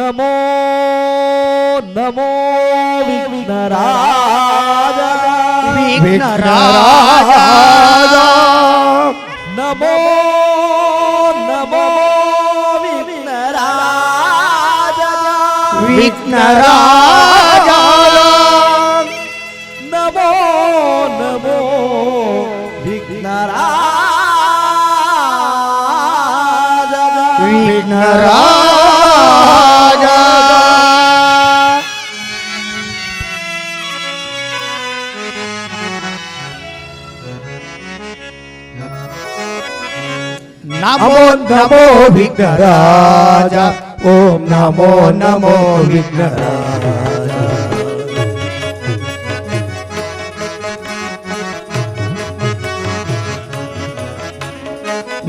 ನಮೋ ನಮೋ ವಿಘ್ನರಾಜ ವಿಘ್ನರಾಜ ನಮೋ ನಮೋ ವಿಘ್ನರಾಜ ವಿಘ್ನರಾಜ ನಮೋ ನಮೋ ವಿಘ್ನರಾಜ ವಿಘ್ನರಾಜ ನಮೋ ನಮೋ ವಿಘ್ನರಾಜ ಓಂ ನಮೋ ನಮೋ ವಿಘ್ನರಾಜ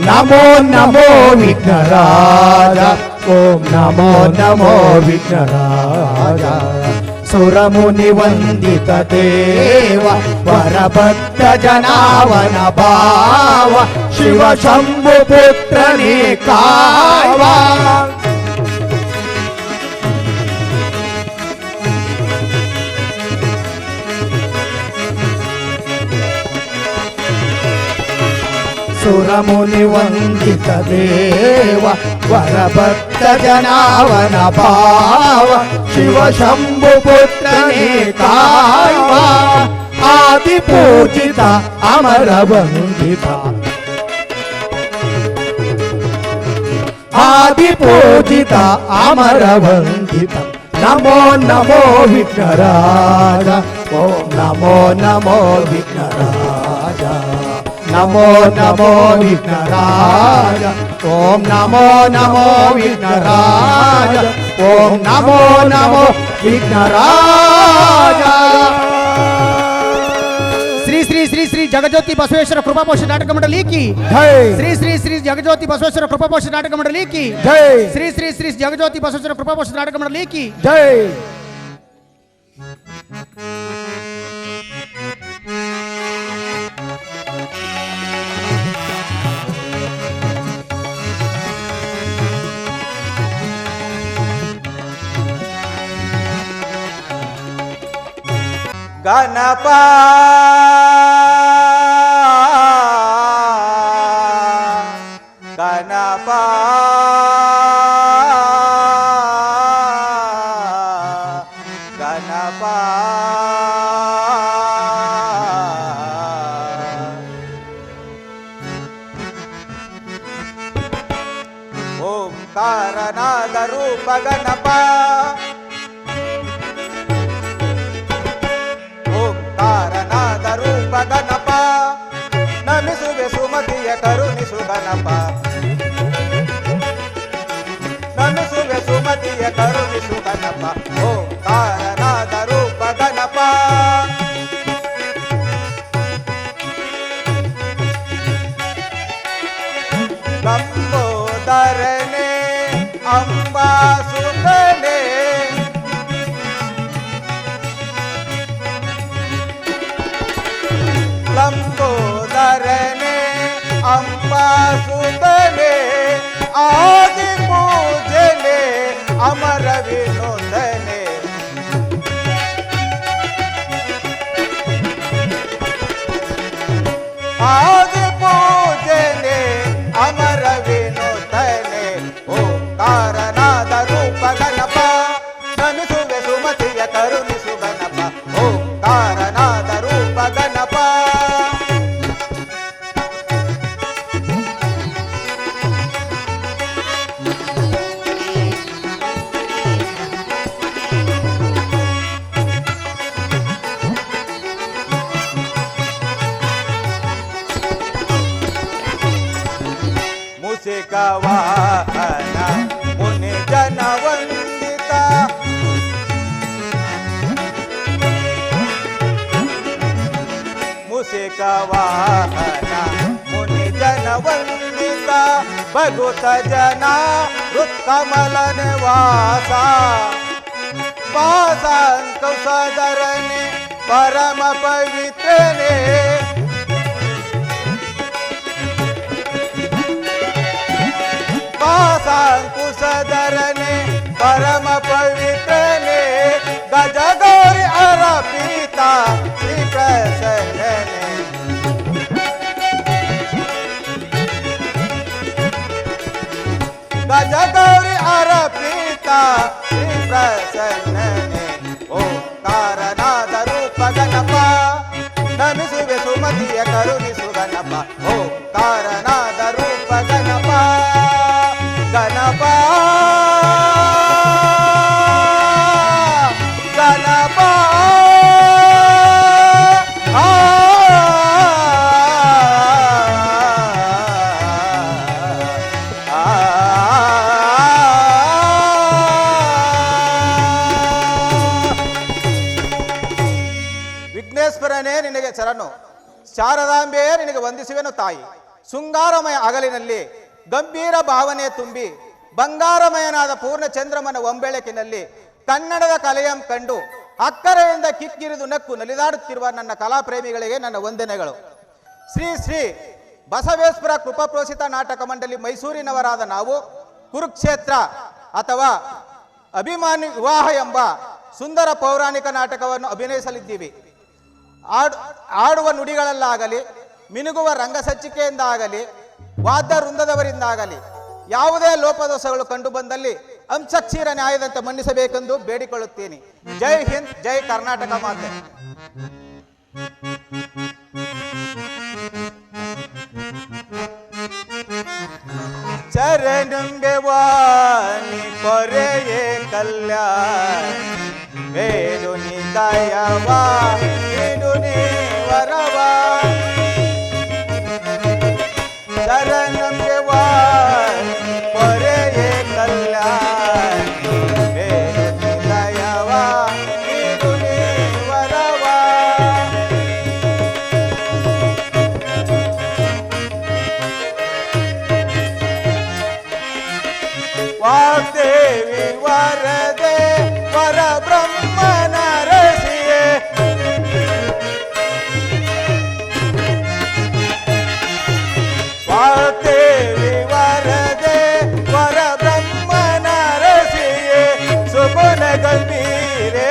ನಮೋ ನಮೋ ವಿಘ್ನರಾಜ ಓಂ ನಮೋ ನಮೋ ವಿಘ್ನರಾಜ ಸುರಮುನಿ ವಂದಿತ ದೇವ ವರಭಕ್ತ ಜನಾವನ ಭಾವ ಶಿವ ಶಂಭು ಪುತ್ರನೇ ಕಾವ ಸುರಮುನಿ ವಂದಿತ ದೇವ ವರಭಕ್ತ ಜನಾವನ ಭಾವ ಶಿವ ಶಂಭು ಪುತ್ರನೇ ಕಾವ ಆದಿ ಪೂಜಿತ ಅಮರ ವಂದಿತ ಆದಿ ಪೂಜಿತ ಅಮರ ವಂದಿತ ನಮೋ ನಮೋ ವಿಘ್ನರಾಜ ಓಂ ನಮೋ ನಮೋ ವಿಘ್ನರಾಜ ನಮೋ ನಮೋ ವಿಘ್ನರಾಜ ಓಂ ನಮೋ ನಮೋ ವಿಘ್ನರಾಜ ಓಂ ನಮೋ ನಮೋ ವಿಘ್ನರಾಜ ಶ್ರೀ ಶ್ರೀ ಶ್ರೀ ಶ್ರೀ ಜಗಜ್ಯೋತಿ ಬಸವೇಶ್ವರ ಕೃಪಾಪೋಷ ನಾಟಕ ಮಂಡಳಿ ಕಿ ಜೈ ಶ್ರೀ ಶ್ರೀ ಶ್ರೀ ಜಗಜ್ಯೋತಿ ಬಸವೇಶ್ವರ ಕೃಪಾಪೋಷ ನಾಟಕ ಮಂಡಳಿ ಕಿ ಜೈ ಶ್ರೀ ಶ್ರೀ ಶ್ರೀ ಜಗಜ್ಯೋತಿ ಬಸವೇಶ್ವರ ಕೃಪಾಪೋಷ ನಾಟಕ ಮಂಡಳಿ ಕಿ ಜೈ ಗಣಪ ಗಣಪ ಗಣಪ ಓಂಕಾರನಾದ ರೂಪ ಗಣಪ ಗಣಪ ನಮಿಸುವೆ ಸುಮತಿಯ ಕರುಣಿಸು ಗಣಪ ನಮಿಸುವೆ ಸುಮತಿಯ ಕರುಣಿಸು ಗಣಪ ಓಂಕಾರನಾದ ರೂಪ ಗಣಪ ಲಂಬೋದರನೆ ಅಂಬಾಸುತನೆ ಲಂಬೋದರನೆ ಅಂಬಾಸುತನೆ ಆದಿ ಪೂಜನೆ ಅಮರ ವಿನೋದನೆ ಆದಿ ಪೂಜನೆ ಅಮರ ವಿನೋದನೆ ಓಂಕಾರನಾದ ರೂಪ ಗಣಪ ನಮಿಸುವೆ ಸುಮತಿಯ ಕರುಣಿಸು ಗಣಪ ಓಂಕಾರನಾದ ರೂಪ ಗಣಪ ಮುಸಿಕ ವಾಹನ ಮುನಿ ಜನ ವಂದಿತ ಮುಸಿಕ ವಾಹನ ಮುನಿ ಜನ ವಂದಿತ ಭಗುತ ಜನ ಹೃತ್ಕಮಲ ನಿವಾಸ ವಾಸಾಂಕುಶಧರನೆ ಪರಮ ಪವಿತ್ರನೆ ವಾಸಾಂಕುಶಧರನೆ ಪರಮ ಗಜ ಗೌರಿ ಅರ್ಪಿತ ಶ್ರೀ ಪ್ರಸನ್ನನೆ ಓಂಕಾರನಾದ ರೂಪ ಗಣಪ ನಮಿಸುವೆ ಸುಮತಿಯ ಕರುಣಿಸು ಗಣಪ ಓಂಕಾರನಾದ ರೂಪ ಗಣಪ ಗಣಪ ಗಣಪ ವಿಘ್ನೇಶ್ವರನೇ ನಿನಗೆ ಶರಣು, ಶಾರದಾಂಬೆಯೇ ನಿನಗೆ ವಂದಿಸುವೆನು ತಾಯಿ. ಶೃಂಗಾರಮಯ ಅಗಲಿನಲ್ಲಿ ಗಂಭೀರ ಭಾವನೆ ತುಂಬಿ ಬಂಗಾರಮಯನಾದ ಪೂರ್ಣ ಚಂದ್ರಮನ ಒಂಬೆಳಕಿನಲ್ಲಿ ಕನ್ನಡದ ಕಲೆಯಂ ಕಂಡು ಅಕ್ಕರೆಯಿಂದ ಕಿಕ್ಕಿರಿದು ನಕ್ಕು ನಲಿದಾಡುತ್ತಿರುವ ನನ್ನ ಕಲಾಪ್ರೇಮಿಗಳಿಗೆ ನನ್ನ ವಂದನೆಗಳು. ಶ್ರೀ ಶ್ರೀ ಬಸವೇಶ್ವರ ಕೃಪಾಪ್ರೋಷಿತ ನಾಟಕ ಮಂಡಳಿ ಮೈಸೂರಿನವರಾದ ನಾವು ಕುರುಕ್ಷೇತ್ರ ಅಥವಾ ಅಭಿಮಾನಿ ವಿವಾಹ ಎಂಬ ಸುಂದರ ಪೌರಾಣಿಕ ನಾಟಕವನ್ನು ಅಭಿನಯಿಸಲಿದ್ದೀವಿ. ಆಡುವ ನುಡಿಗಳಲ್ಲಾಗಲಿ, ಮಿನುಗುವ ರಂಗಸಜ್ಜಿಕೆಯಿಂದಾಗಲಿ, ವಾದ್ಯ ವೃಂದದವರಿಂದಾಗಲಿ ಯಾವುದೇ ಲೋಪದೋಷಗಳು ಕಂಡು ಬಂದಲ್ಲಿ ಅಂಶಕ್ಷೀರ ನ್ಯಾಯದಂತೆ ಮನ್ನಿಸಬೇಕೆಂದು ಬೇಡಿಕೊಳ್ಳುತ್ತೇನೆ. ಜೈ ಹಿಂದ್, ಜೈ ಕರ್ನಾಟಕ ಮಾತೆ. ಚರಣಂಗೆ ವಾಣಿ ಕೊರೆಯೇ ಕಲ್ಯಾಣ ವೇದುನಿ ದಯವಾ ನೀಡುನಿ ವರವಾ ಶರಣಂಗೆ ವಾಣಿ ಕೊರೆಯೇ ಕಲ್ಯಾಣ ವೇದುನಿ ದಯವಾ ನೀಡುನಿ ವರವಾ ವಾಗ್ದೇವಿ ವರದೆ ವರ ಬ್ರಹ್ಮನ ರಸಿಯೇ ವಾಗ್ದೇವಿ ವರದೆ ವರ ಬ್ರಹ್ಮನ ರಸಿಯೇ ಸುಗುಣ ಗಂಭೀರೆ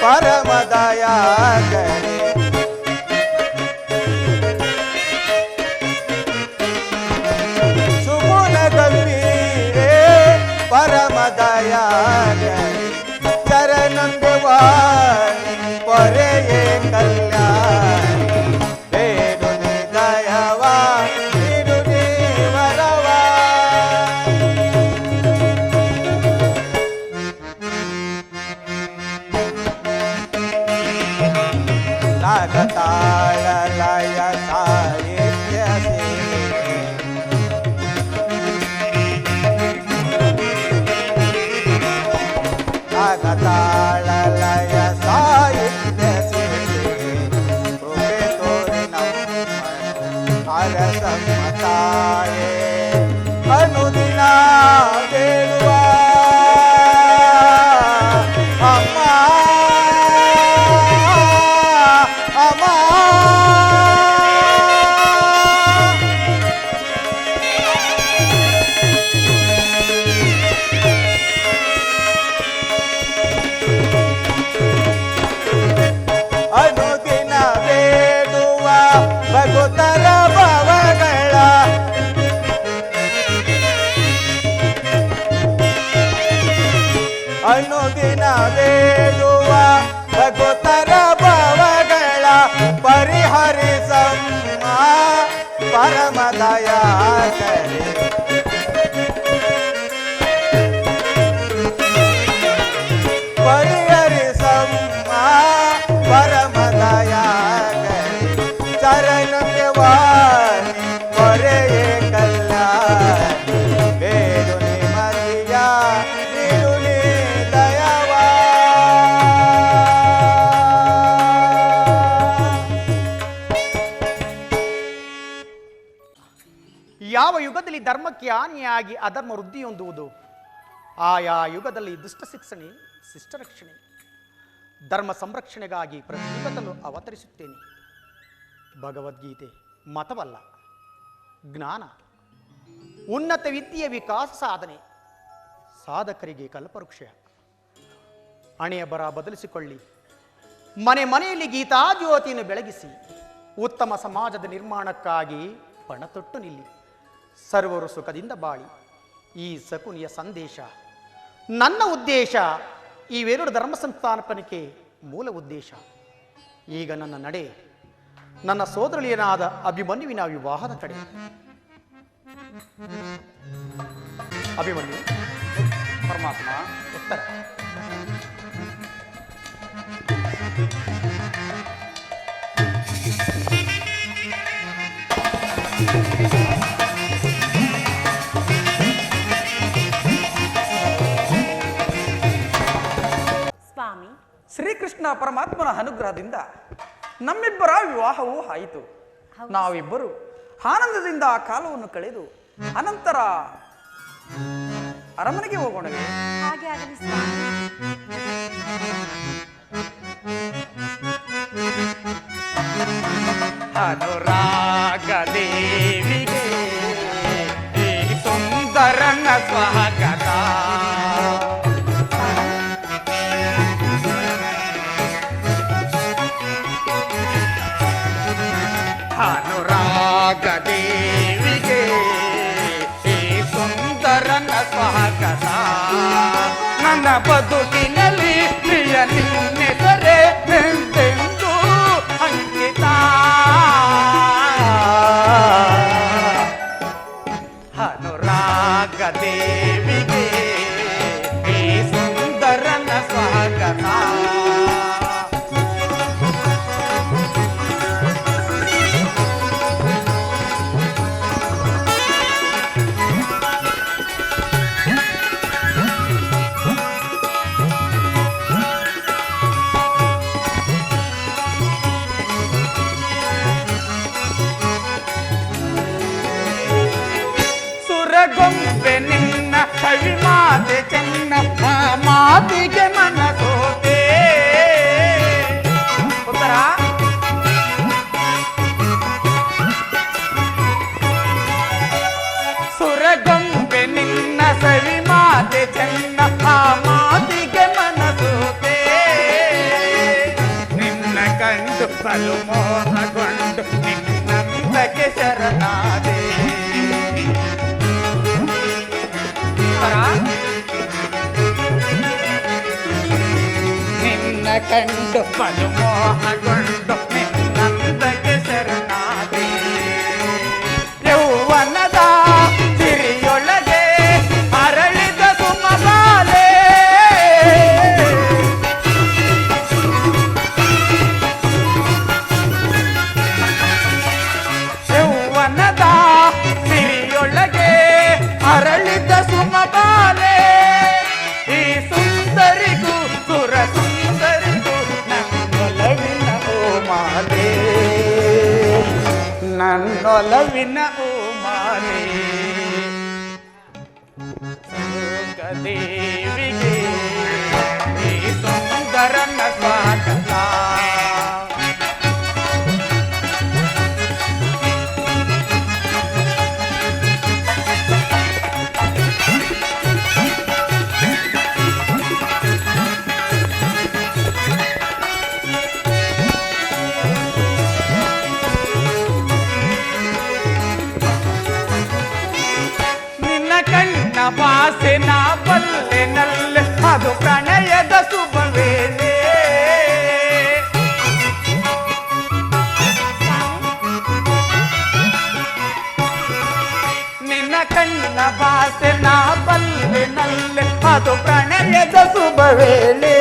ಪರಮ ದಯಾಕರೇ ಸುಗುಣ ಗಂಭೀರೆ ಪರಮ ದಯಾಕರೇ ಚರಣಂಗೆ ವಾಣಿ ಕೊರೆಯೇ ಕಲ್ಯಾಣಿ ಬೇಡುನಿ ದಯವಾ ನೀಡುನಿ ವರವಾ ರಾಗತಾಳ ಲಯ ಸಾಹಿತ್ಯ ರಾಗತಾಳ ಲಯ ಸಾಹಿತ್ಯ ಕೃಪೆ ತೋರಿ ನಮ್ಮ ಅರಸಮ್ಮತಾಯೇ ಅನುದಿನ ಬೇಡುವ ಅಮ್ಮ ಅಮ್ಮ ಅನುದಿನ ಬೇಡುವ ಭಗತರ ಭವಗಳ ಅನುದಿನ ಬೇಡುವ ಭಗತರ ಭವಗಳ ಪರಿಹರಿಸಮ್ಮ ಪರಮ ದಯಾಕರೇ ಪರಿಹರಿಸಮ್ಮ ಪರಮ ದಯಾಕರೇ ಚರಣಕ್ಕೆ ವಾಣಿ ಕೊರೆಯೇ ಕಲ್ಯಾಣಿ ಬೇಡುನಿ ಮತಿಯ ನೀಡುನಿ ದಯವಾ ಯಾವ ಯುಗದಲ್ಲಿ ಧರ್ಮಕ್ಕೆ ಹಾನಿಯಾಗಿ ಅಧರ್ಮ ವೃದ್ಧಿ ಹೊಂದುವುದು, ಆಯಾ ಯುಗದಲ್ಲಿ ದುಷ್ಟ ಶಿಕ್ಷಣೆ ಶಿಷ್ಟ ರಕ್ಷಣೆ ಧರ್ಮ ಸಂರಕ್ಷಣೆಗಾಗಿ ಪ್ರತಿ ಯುಗದಲ್ಲೂ ಅವತರಿಸುತ್ತೇನೆ. ಭಗವದ್ಗೀತೆ ಮತವಲ್ಲ, ಜ್ಞಾನ, ಉನ್ನತ ವಿದ್ಯೆಯ ವಿಕಾಸ ಸಾಧನೆ, ಸಾಧಕರಿಗೆ ಕಲ್ಪವೃಕ್ಷ. ಹಣೆಯ ಬರ ಬದಲಿಸಿಕೊಳ್ಳಿ, ಮನೆ ಮನೆಯಲ್ಲಿ ಗೀತಾ ಜ್ಯೋತಿಯನ್ನು ಬೆಳಗಿಸಿ, ಉತ್ತಮ ಸಮಾಜದ ನಿರ್ಮಾಣಕ್ಕಾಗಿ ಪಣತೊಟ್ಟು ನಿಲ್ಲಿ, ಸರ್ವರು ಸುಖದಿಂದ ಬಾಳಿ ಈ ಶಕುನಿಯ ಸಂದೇಶ, ನನ್ನ ಉದ್ದೇಶ ಇವೆರಡು ಧರ್ಮ ಸಂಸ್ಥಾಪನಕ್ಕೆ ಮೂಲ ಉದ್ದೇಶ. ಈಗ ನನ್ನ ನಡೆ ನನ್ನ ಸೋದರಳಿಯನಾದ ಅಭಿಮನ್ಯುವಿನ ವಿವಾಹದ ಕಡೆ. ಅಭಿಮನ್ಯು, ಪರಮಾತ್ಮ, ಉತ್ತರ. ಸ್ವಾಮಿ, ಶ್ರೀಕೃಷ್ಣ ಪರಮಾತ್ಮನ ಅನುಗ್ರಹದಿಂದ ನಮ್ಮಿಬ್ಬರ ವಿವಾಹವೂ ಆಯಿತು. ನಾವಿಬ್ಬರು ಆನಂದದಿಂದ ಆ ಕಾಲವನ್ನು ಕಳೆದು ಅನಂತರ ಅರಮನೆಗೆ ಹೋಗೋಣವೇ? ಹಾಗೆ ಆಗಲಿ ಸ್ವಾಮಿ. ಅನುರಾಗ ದೇವಿಗೆ ಈ ಸುಂದರನ ಸ್ವಾಗತ. ಅನುರಾಗ ದೇವಿಗೆ ಈ ಸುಂದರನ ಸ್ವಾಗತ. ನನ್ನ ಬದುಕಿನಲ್ಲಿ ಪ್ರಿಯ ನಿನ್ನೆದರೆ ಎಂದೆಂದೂ ಅಂಕಿತ. ಅನುರಾಗ ದೇವಿಗೆ ಈ ಸುಂದರನ ಸ್ವಾಗತ. ಗೊಂಬೆ ನಿನ್ನ ಕವಿ ಮಾತೆ ಚೆನ್ನ ಮಾತಿಗೆ ಮನಸೋತೆ. ಉತ್ತರ. ಸುರಗೊಂಬೆ ನಿನ್ನ ಸವಿ ಮಾತೆ ಚೆನ್ನ ಮಾತಿಗೆ ಮನಸೋತೆ. ನಿನ್ನ ಕಂಡು ಬಲು ಮೋಹಗೊಂಡು ನಿನ್ನಂತಕ್ಕೆ ಶರಣಾದೆ. ನಿನ್ನ ಕಂಡು ಬಲು ಮೋಹಗೊಂಡು ನಿನ್ನಂದಕ್ಕೆ ಶರಣಾದೆ. ಯೌವನದ ಸಿರಿಯೊಳಗೆ ಅರಳಿದ ಸುಮಬಾಲೆ. ಯೌವನದ ಸಿರಿಯೊಳಗೆ ಅರಳಿದ ಸುಮಬಾಲೆ. ಈ ಸುಂದರಿಗೂ ಸುರ ಸುಂದರಿಗೂ ನನ್ನೊಲವಿನ ಓ ಮಾಲೆ. ನನ್ನೊಲವಿನ ಓ ಮಾಲೆ. ದೇವಿಗೆ ಈ ಸುಂದರನ ಸ್ವಾಗತ. ಕಣ್ಣ ವಾಸೆನ ಬಲ್ಲೆನಲ್ಲೆ ಅದು ಪ್ರಣಯದ ಶುಭ ವೇಳೆ. ನಿನ್ನ ಕಣ್ಣ ವಾಸೆನ ಬಲ್ಲೆನಲ್ಲೆ ಅದು ಪ್ರಣಯದ ಶುಭ ವೇಳೆ.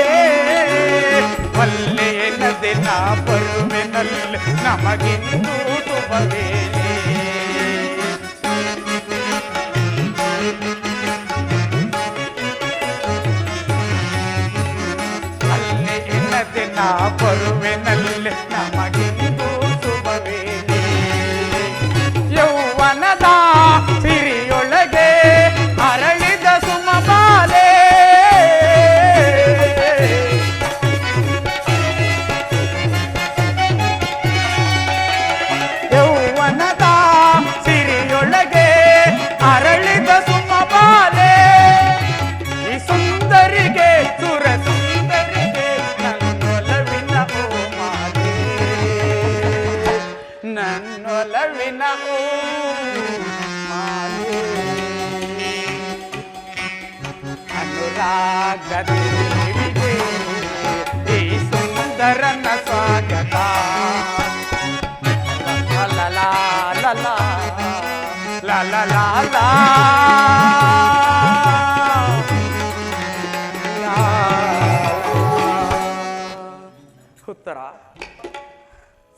ಬಲ್ಲೆನದೆ ನಾ ಬರುವೆನಲ್ಲೆ ನಮಗಿಂದು ಶುಭ ವೇಳೆ. ನಾ ಬರುವೆನಲ್ಲಿ ನಮಗಿಂದು ಶುಭ ವೇಳೆ. ಯೌವನದ ಸಿರಿಯೊಳಗೆ ಅರಳಿದ ಸುಮಬಾಲೆ. ಯೌವನದ ಸಿರಿಯೊಳಗೆ ಅರಳಿದ ಸುಮಬಾಲೆ. ಈ ಸುಂದರಿಗೆ ಸುರ ಸುಂದರಿಗೆ ನನ್ನೊಲವಿನ ಓ ಮಾಲೆ. ರಾಗದೇವಿಗೆ ಈ ಸುಂದರನ ಸ್ವಾಗತ. ಲಲಲಾ ಲಲಾ ಲಲಲಾ ಲಾ. ಉತ್ತರ.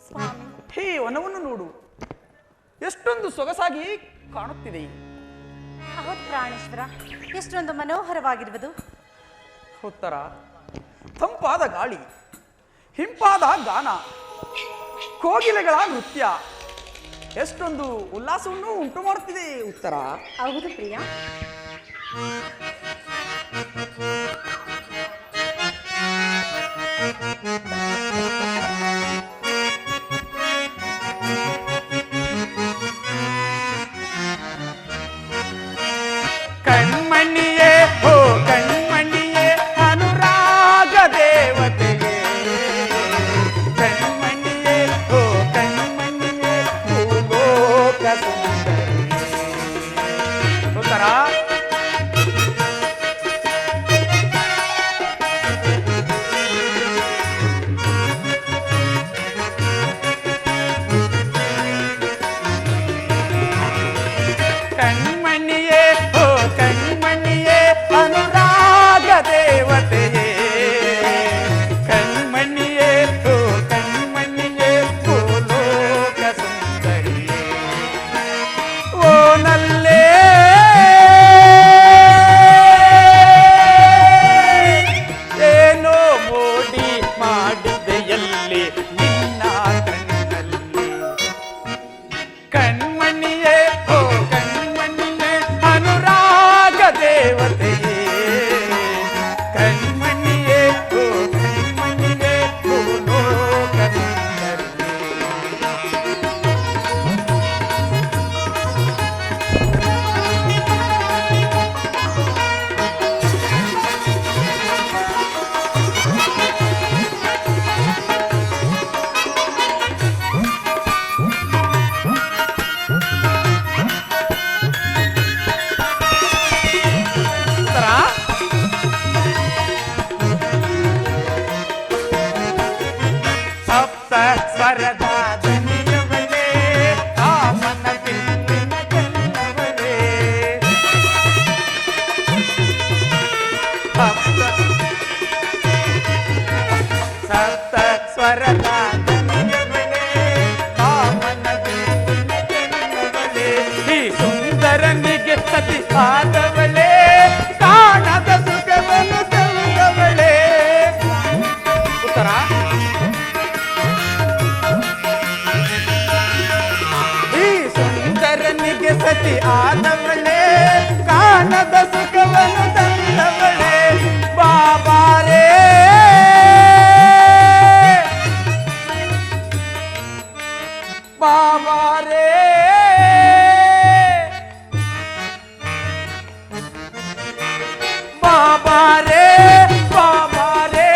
ಸ್ವಾಮಿ, ಹೇ ವನವನ್ನು ನೋಡು, ಎಷ್ಟೊಂದು ಸೊಗಸಾಗಿ ಕಾಣುತ್ತಿದೆ. ಹೌದು ಪ್ರಾಣೇಶ್ವರ, ಎಷ್ಟೊಂದು ಮನೋಹರವಾಗಿರುವುದು. ಉತ್ತರ. ತಂಪಾದ ಗಾಳಿ, ಹಿಂಪಾದ ಗಾನ, ಕೋಗಿಲೆಗಳ ನೃತ್ಯ ಎಷ್ಟೊಂದು ಉಲ್ಲಾಸವನ್ನು ಉಂಟು ಮಾಡುತ್ತಿದೆ. ಉತ್ತರ. ಹೌದು ಪ್ರಿಯ. ಕಣ್ಮಣಿಯೇ ಓ ಕಣ್ಮಣಿಯೇ ಅನುರಾಗ ದೇವತೆಯೇ, ಕಣ್ಮಣಿಯೇ ಓ ಕಣ್ಮಣಿಯೇ ಭೂಲೋಕ ಸುಂದರಿ. ಉತ್ತರ. ಕಣ್ಮಣಿಯೇ ಓ ಕಣ್ಮಣಿಯೇ ಅನುರಾಗ ದೇವತೆಯೇ, ಕಣ್ಮಣಿಯೇ ಓ ಕಣ್ಮಣಿಯೇ ಭೂಲೋಕ ಸುಂದರಿಯೇ. ಓ ನಲ್ಲೇ ಏನೋ ಮೋಡಿ ಮಾಡಿದೆಯಲ್ಲಿ ನಿನ್ನ ಕಣ್ಣಲ್ಲಿ. ಕಣ್ಮಣಿಯೇ ಓ ಕಣ್ಮಣಿಯೇ ಅನುರಾಗ ದೇವತೆಯೇ, ಕಣ್ಮಣಿಯೇ ಓ ಕಣ್ಮಣಿಯೇ ಭೂಲೋಕ ಸುಂದರಿಯೇ. ಉತ್ತರ. ಸಪ್ತ ಸ್ವರದ ಧ್ವನಿಯವಳೇ, ಕಾಮನ ಬಿಲ್ಲಿನ ಗೆಲ್ಲವಳೇ. ಸಪ್ತ ಸ್ವರದ ಧ್ವನಿಯವಳೇ, ಕಾಮನ ಬಿಲ್ಲಿನ ಗೆಲ್ಲವಳೇ. ಈ ಸುಂದರನಿಗೆ ಸತಿ ಆದವಳೇ, ಕಾಣದ ಸುಖವನ್ನು ತಂದವಳೇ. ಉತ್ತರ. ಈ ಸುಂದರನಿಗೆ ಸತಿ ಆದವಳೇ, ಕಾಣದ ಸುಖವನ್ನು ತಂದವಳೇ. ಬಾಬಾರೇ ಬಾಬಾರೇ ಬಾಬಾರೇ ಬಾಬಾರೇ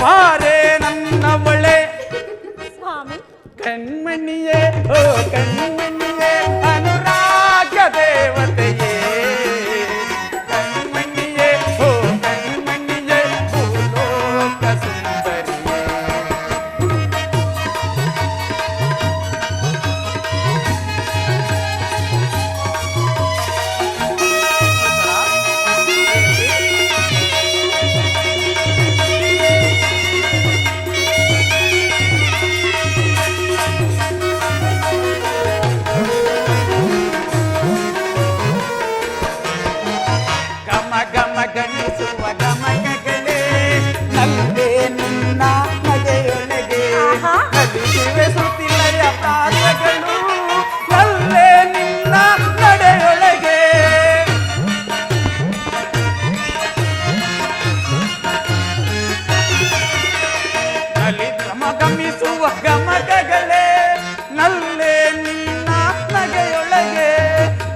ಬಾರೇ ನನ್ನವಳೇ. ಸ್ವಾಮಿ, ಕಣ್ಮಣಿಯೇ ಓ ಕಣ್ಮಣಿಯೇ ಅನುರಾಗ ದೇವತೆಯೇ, ಕಣ್ಮಣಿಯೇ ಓ ಕಣ್ಮಣಿಯೇ ಭೂಲೋಕ ಸುಂದರಿಯೇ. ಗಮ ಗಮ ಗಣಿಸುವ ಗಮಕಗಳೇ, ನಲ್ಲೇ ನಿನ್ನ ನಗೆಯೊಳಗೆ ಆಹಾ. ನಲಿಸುವೆ ಶ್ರುತಿಲಯ ಪ್ರಾಸಗಳು, ನಲ್ಲೇ ನಿನ್ನ ನಡೆಯೊಳಗೆ. ನಲಿದ್ರಮ ಗಮಿಸುವ ಗಮಕಗಳೇ, ನಲ್ಲೇ ನಿನ್ನ ನಗೆಯೊಳಗೆ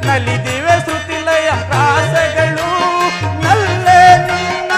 ನಲಿದಿವೆ ಶ್ರುತಿಲಯ ಪ್ರಾಸಗಳು, ನಲ್ಲೇ ನಿನ್ನ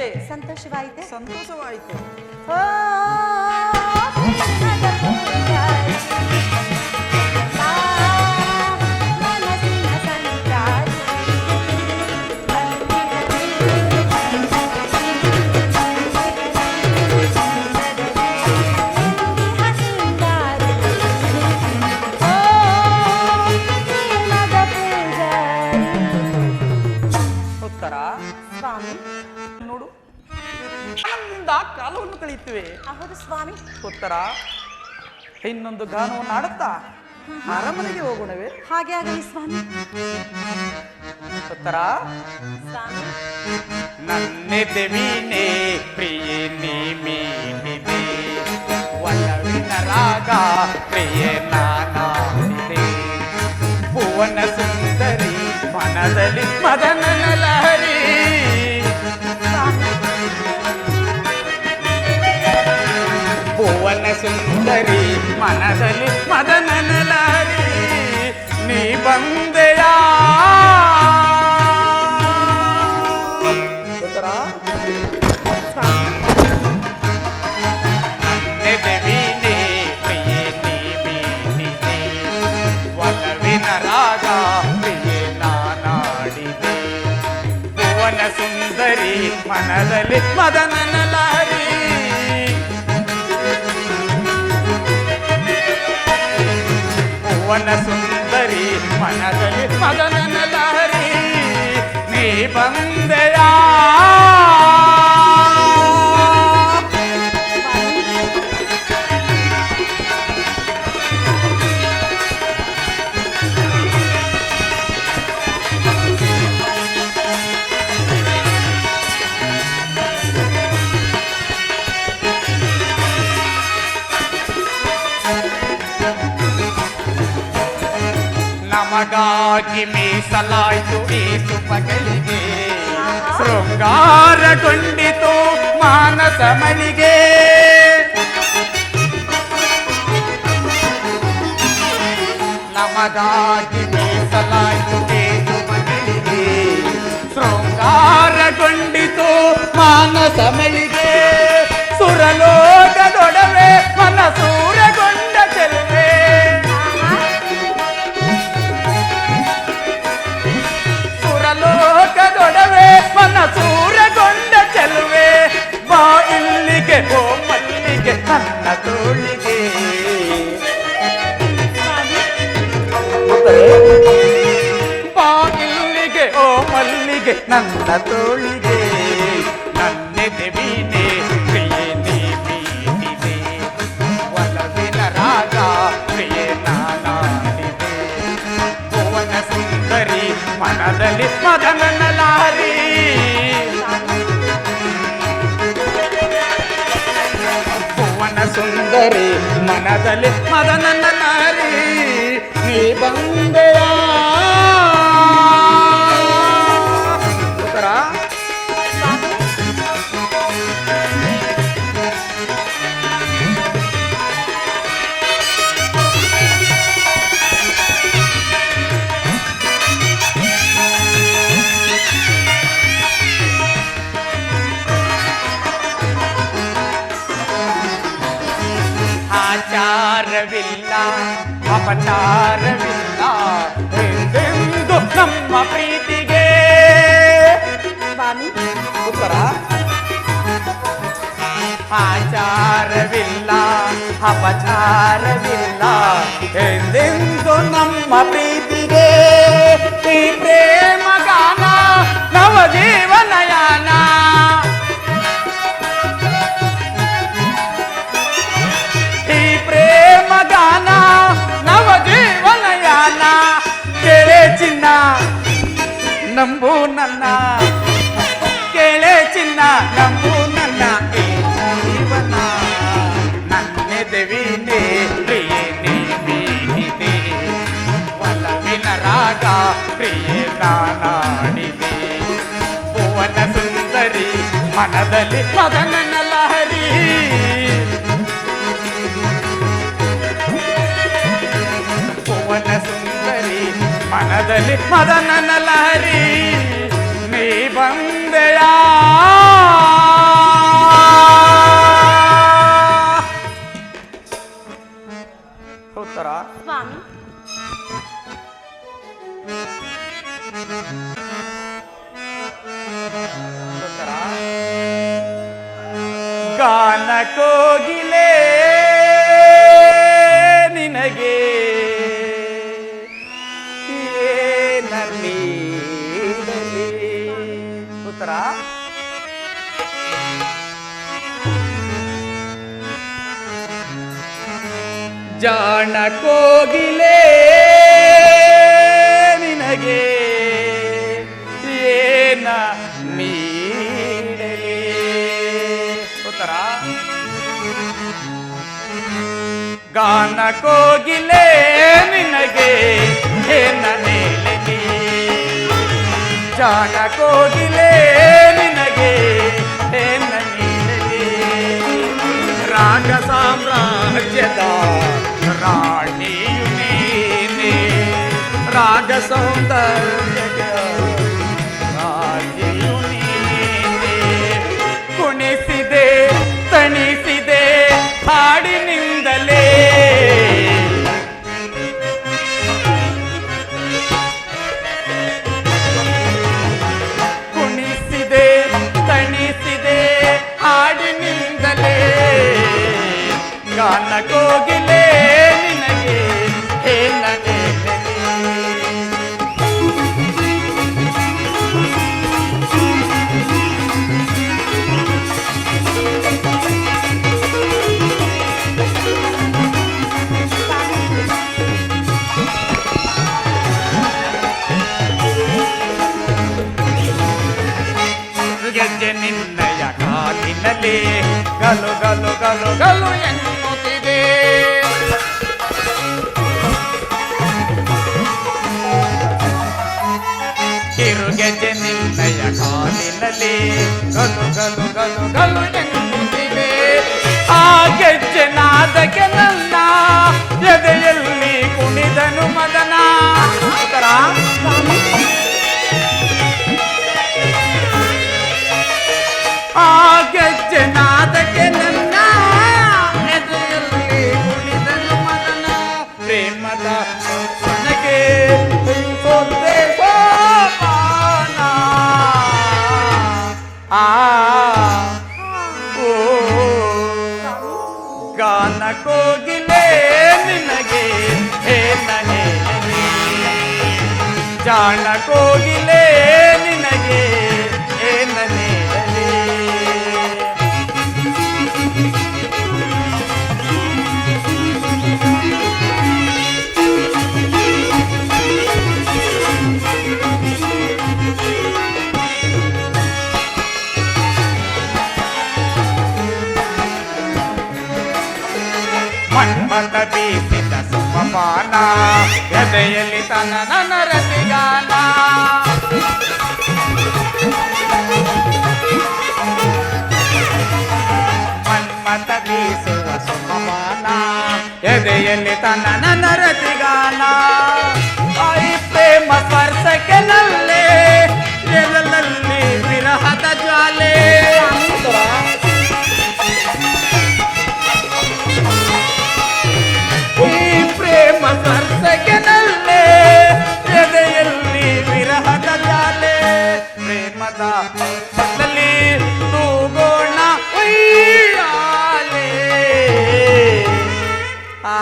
ಸಂತೋಷವಾಯಿತೆ ಸಂತೋಷವಾಯಿತೆ. ಸಂತೋಷವಾಯಿತೆ. ಓ, ಪ್ರೇಮದ ಪೂಜಾರಿ, ಆ, ಮನಸ್ಸಿನ ಸಂಚಾರಿ, ಹಸಿಂಗಾರಿ, ಓ, ಪ್ರೇಮದ ಪೂಜಾರಿ. ಉತ್ತರ ಸ್ವಾಮಿ, ನೋಡು, ಆನಂದದಿಂದ ಕಾಲವನ್ನು ಕಳೆಯುತ್ತೇವೆ. ಹೌದು ಸ್ವಾಮಿ. ಉತ್ತರ ಇನ್ನೊಂದು ಗಾನವನ್ನು ಆಡುತ್ತಾ ಅರಮನೆಗೆ ಹೋಗೋಣವೇ? ಹಾಗೆ ಆಗಲಿ ಸ್ವಾಮಿ. ಉತ್ತರ ಸ್ವಾಮಿ, ನನ್ನೆದೆ ವೀಣೆ ಪ್ರಿಯೆ ನೀ ಮೀಟಿದೆ, ಒಲವಿನ ರಾಗ ಪ್ರಿಯೆ ನಾನಾಡಿದೆ, ಭುವನ ಸುಂದರಿ ಮನದಲ್ಲಿ ಮದನನ ಲಹರಿ, ಭುವನ ಸುಂದರಿ ಮನದಲ್ಲಿ ಮದನನ ಲಹರಿ, ನೀ ಬಂದೆಯಾ? ಉತ್ತರ ನನ್ನೆದೆ ವೀಣೆ ಪ್ರಿಯೆ ನೀ ಮೀಟಿದೆ, ಒಲವಿನ ರಾಗ ಪ್ರಿಯೆ ನಾನಾಡಿದೆ, ಭುವನ ಸುಂದರಿ ಮನದಲ್ಲಿ ಮದನನ ಲಹರಿ, ಭುವನ ಸುಂದರಿ ಮನದಲ್ಲಿ ಮದನನ ಲಹರಿ, ನೀ ಬಂದೆಯಾ? ನಮಗಾಗಿ ಮೀಸಲಾಯ್ತು ಈ ಸುಪಗಳಿಗೆ, ಶೃಂಗಾರಗೊಂಡಿತು ಮಾನಸ ಮಳಿಗೆ, ನಮಗಾಗಿ ಮೀಸಲಾಯ್ತು ಈ ಸುಪಗಳಿಗೆ, ಶೃಂಗಾರಗೊಂಡಿತು ಮಾನಸ ಮಳಿಗೆ, ಸುರಲೋಕದೊಡವೆ ಮನಸೂರಗೊಂಡ ಚೆಲುವೆ, ಸುರಲೋಕದೊಡವೆ ಮನಸೂರಗೊಂಡ ಚೆಲುವೆ, ಬಾ ಇಲ್ಲಿಗೆ ಓ ಮಲ್ಲಿಗೆ ನನ್ನ ತೋಳಿಗೆ, ಬಾ ಇಲ್ಲಿಗೆ ಓ ಮಲ್ಲಿಗೆ ನನ್ನ ತೋಳಿಗೆ, ನನ್ನೆದೆ ವೀಣೆ ಪ್ರಿಯೆ ನೀ ಮೀಟಿದೆ, ಒಲವಿನ ರಾಗ ಪ್ರಿಯೆ ನಾನಾಡಿದೆ, ಭುವನ ಸುಂದರಿ ಮನದಲ್ಲಿ ಮದನನ ಲಹರಿ, ಭುವನ ಸುಂದರಿ ಮನದಲ್ಲಿ ಮದನನ ಲಹರಿ, ನೀ ಬಂದೆಯಾ? ಉತ್ತರ ಆಚಾರವಿಲ್ಲ ಅಪಚಾರವಿಲ್ಲ ಎಂದೆಂದು ನಮ್ಮ ಪ್ರೀತಿಗೆ, ಸ್ವಾಮಿ, ಉತ್ತರ ಆಚಾರವಿಲ್ಲ ಅಪಚಾರವಿಲ್ಲ ಎಂದೆಂದು ನಮ್ಮ ಪ್ರೀತಿಗೆ, ಈ ಪ್ರೇಮ ಗಾನ ನವ ಜೀವನಯಾನ, ಈ ಪ್ರೇಮ ಗಾನ ನವ ಜೀವನಯಾನ, ಕೇಳೆ ಚಿನ್ನ ನಂಬು ನನ್ನ, ಕೇಳೆ ಚಿನ್ನ ನಂಬು ನನ್ನ ಈ ಜೀವನ, ನನ್ನೆದೆ ವೀಣೆ ಪ್ರಿಯೆ ನೀ ಮೀಟಿದೆ, ಒಲವಿನ ರಾಗ ಪ್ರಿಯೆ ನಾನಾಡಿದೆ, ಭುವನ ಸುಂದರಿ ಮನದಲ್ಲಿ ಮದನನ ಲಹರಿ, ಭುವನ ಸುಂದರಿ ಮನದಲ್ಲಿ ಮದನನ ಲಹರಿ, ನೀ ಬಂದೆಯಾ? ಗಾನ ಕೋಗಿಲೆ ನಿನಗೆ ಏನೀಡಲಿ ಉತ್ತರ ಜಾಣ ಕೋಗಿಲೆ ನಿನಗೆ ಏನ ನೀಡಲಿ ಉತ್ತರ ಗಾನ ಕೋಗಿಲೆ ನಿನಗೆ ಏನ ನೀಡಲಿ ಜಾಣ ಕೋಗಿಲೆ ನಿನಗೆ ಏನ ನೀಡಲಿ ರಾಗ ಸಾಮ್ರಾಜ್ಯದ ರಾಣಿಯು ನೀನೆ ರಾಗ ಸೌಂದರ್ಯದ ರಾಣಿಯು ನೀನೆ ಕುಣಿಸಿದೆ ತಣಿಸಿದೆ ಹಾಡಿನಿಂದಲೇ ಕುಣಿಸಿದೆ ತಣಿಸಿದೆ ಹಾಡಿನಿಂದಲೇ ಗಾನ ಕೋಗಿಲೆ ನಿನಗೆ ಏನೀಡಲಿ ಗೆಜ್ಜೆ ನಿನ್ನಯ ಕಾಲಿನಲ್ಲಿ ಗಲು ಗಲು ಗಲು ಗಲು ಎನ್ನುತ್ತಿದೆ ಕಿರುಗೆಜ್ಜೆ ನಿನ್ನಯ ಕಾಲಿನಲ್ಲಿ ಗಲು ಗಲು ಗಲು ಗಲು ಎನ್ನುತ್ತಿದೆ ಆ ಗೆಜ್ಜೆ ನಾದಕ್ಕೆ ನನ್ನ ಎದೆಯಲ್ಲಿ ಕುಣಿದನು ಮದನ ಉತ್ತರ ಆ ಗೆಜ್ಜೆ ನಾದಕ್ಕೆ ನನ್ನ ಎದೆಯಲ್ಲಿ ಕುಣಿದನು ಮದನ ಪ್ರೇಮದ ನನಗೆ ಸೊಂದೆ ಸೋಪಾನ ಆ ಓ ಗಾನ ಕೋಗಿಲೆ ನಿನಗೆ ಏನೀಡಲಿ ಜಾಣ ಕೋಗಿಲೆ ನಿನಗೆ ಏನೀಡಲಿ ಮನ್ಮಥ ಬೀಸಿದ ಸುಮಪಾನ ಎದೆಯಲ್ಲಿ ತನ್ನ ನನ್ನ ರತಿಗಾನ ಮನ್ಮಥ ಬೀಸುವ ಸುಮಪಾನ ಎದೆಯಲ್ಲಿ ತನ್ನ ನನ್ನ ರತಿಗಾನ ಈ ಪ್ರೇಮ ಸ್ಪರ್ಶಕ್ಕೆ ನಲ್ಲೇ ಎದೆಯಲ್ಲಿ ವಿರಹದ ಜ್ವಾಲೆ ಪ್ರೇಮ ಸ್ಪರ್ಶಕ್ಕೆ ನಲ್ಲೇ ಎದೆಯಲ್ಲಿ ವಿರಹದ ಜಾಲೆ ಪ್ರೇಮದ ಬದಲಿ ತೂಗೋಣ ಉಯ್ಯಾಲೆ ಆ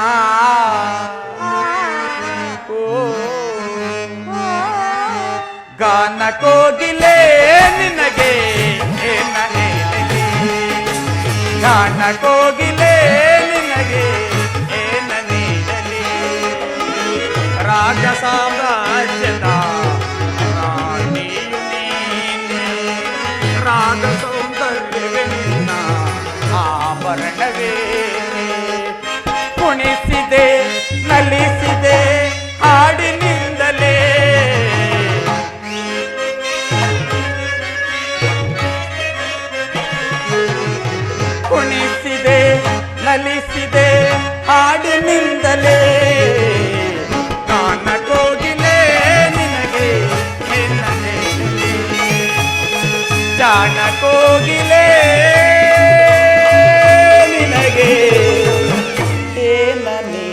ಓ ಗಾನ ಕೋಗಿಲೆ ನಿನಗೆ ಏನೀಡಲಿ ಗಾನ ಕೋಗಿಲೆ ನಿನಗೆ ರಾಗ ಸಾಮ್ರಾಜ್ಯದ ರಾಣಿಯು ನೀನೆ ರಾಗ ಸೌಂದರ್ಯವೇ ನಿನ್ನ ಆಭರಣವೇ ಕುಣಿಸಿದೆ ನಲಿಸಿದೆ ಹಾಡಿನಿಂದಲೇ ಕುಣಿಸಿದೆ ನಲಿಸಿದೆ ಹಾಡಿನಿಂದಲೇ ಗಾನ ಕೋಗಿಲೆ ನಿನಗೆ ಏನೀಡಲಿ ಜಾಣ ಕೋಗಿಲೆ ನಿನಗೆ ಏನೀಡಲಿ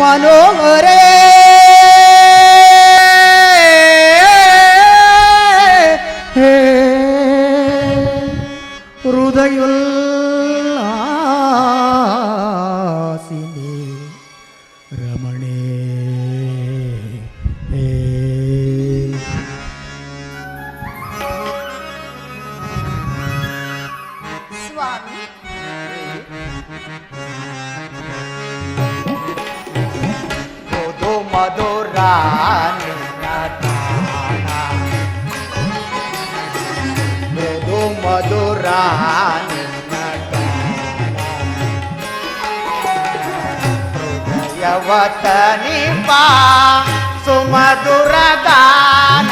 ಮನೋಹರೇ ಹೃದಯೋಲ್ಲಾಸಿನಿ ರಮಣೇ ಸ್ವಾಮಿ ಮಧು ಮಧುರ ನಿನ್ನ ಗಾನ ಮೃದು ಮಧುರ ನಿನ್ನ ಗಾನ ಹೃದಯವತ ನಿಪ ಸುಮಧುರ ಗಾನ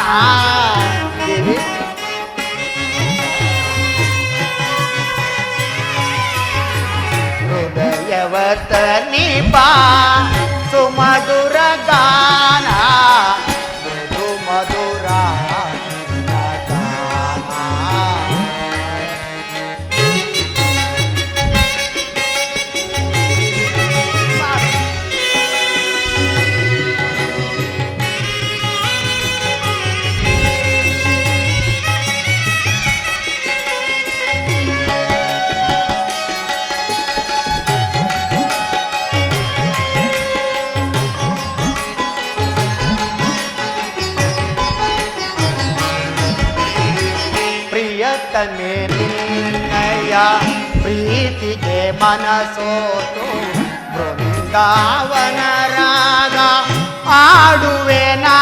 ಹೃದಯವತ ನಿಪ ಸುಮಧುರ ಗಾನ ಮೃದು ಮಧುರ ನಿನ್ನ ಗಾನ ಪ್ರಿಯತಮೆ ನಿನ್ನಯ ಪ್ರೀತಿಗೆ ಮನಸೋತು ಬೃಂದಾವನ ರಾಗ ಆಡುವೆ ನಾ